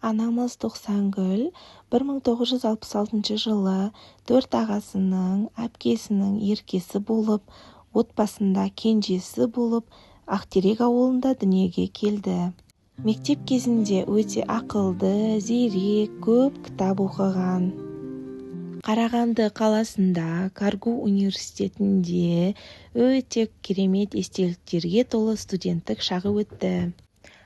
Анамыз Тоқсангүл 1966 жылы 4 ағасының, әпкесінің еркесі болып, отбасында кенжесі болып, Ақтерек ауылында дүниеге келді. Мектеп кезінде өте ақылды, зерек, көп кітап оқыған. Қарағанды қаласында Каргу университетінде өте керемет естеліктерге толы студенттік шағы өтті.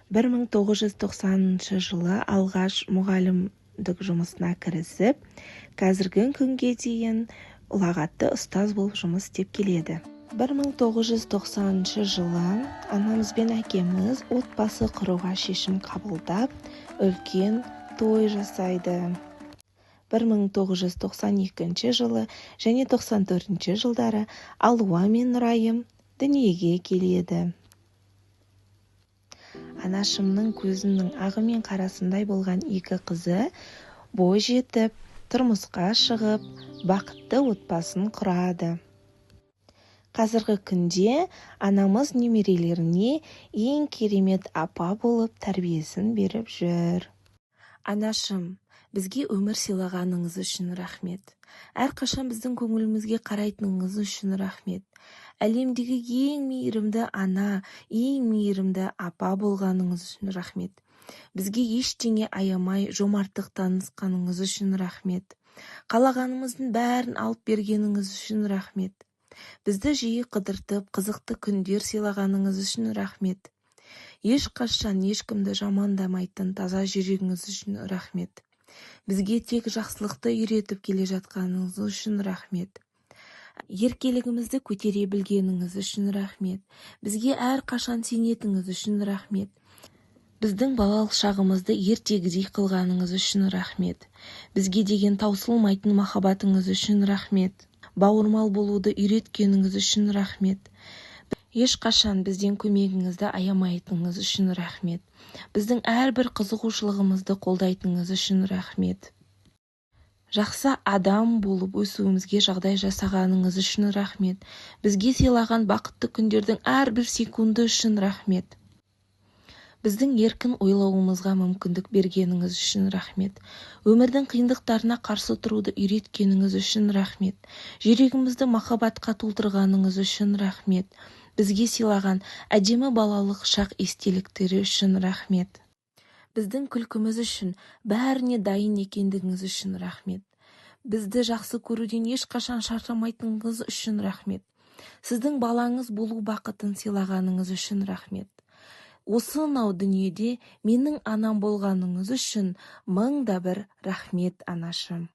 1990 жылы алғаш мұғалімдік жұмысына кірісіп, қазіргі күнге дейін ұлағатты ұстаз болып жұмыс істеп келеді. 1990 жылы анамыз бен әкеміз отбасы құруға шешім қабылдап, үлкен той жасайды. 1992 жылы және 94 жылдары Алуа мен Нұрайым дүниеге келеді. Анашымның көзінің ағы мен қарасындай болған екі қызы бой жетіп, тұрмысқа шығып, бақытты отбасын құрады. Қазіргі күнде анамыз немерелеріне ең керемет апа болып тәрбиесін беріп жүр. Анашым, бізге өмір сыйлағаныңыз үшін рахмет. Әрқашан біздің көңілімізге қарайтыныңыз үшін рахмет. Әлемдегі ең мейірімді ана, ең мейірімді апа болғаныңыз үшін рахмет. Бізге ештеңе аямай, жомарттық танысқаныңыз үшін рахмет. Қалағанымыздың бәрін алып бергеніңіз үшін рахмет. Бізді жиі қыдыртып, қызықты күндер сыйлағаныңыз үшін рахмет. Ешқашан ешкімді жамандамайтын таза жүрегіңіз үшін рахмет. Бізге тек жақсылықты үйретіп келе жатқаныңыз үшін рахмет. Еркелігімізді көтере білгеніңіз үшін рахмет. Бізге әрқашан сенетіңіз үшін рахмет. Біздің балалық шағымызды ертегідей қылғаныңыз үшін рахмет. Бізге деген таусылмайтын махаббатыңыз үшін рахмет. Бауырмал болуды үйреткеніңіз үшін рахмет. Ешқашан бізден көмегіңізді аямайтыныңыз үшін рахмет. Біздің әрбір қызығушылығымызды қолдайтыныңыз үшін рахмет. Жақсы адам болып өсуімізге жағдай жасағаныңыз үшін рахмет. Бізге сыйлаған бақытты күндердің әрбір секунды үшін рахмет. Біздің еркін ойлауымызға мүмкіндік бергеніңіз үшін рахмет. Өмірдің қиындықтарына қарсы тұруды үйреткеніңіз үшін рахмет. Жүрегімізді махаббатқа толтырғаныңыз үшін рахмет. Бізге сыйлаған әдемі балалық шақ естеліктері үшін рахмет. Біздің күлкіміз үшін, бәріне дайын екендігіңіз үшін рахмет. Бізді жақсы көруден ешқашан шаршамайтыныңыз үшін рахмет. Сіздің балаңыз болу бақытын сыйлағаныңыз үшін рахмет. Осынау дүниеде менің анам болғаныңыз үшін мың да бір рахмет, анашым.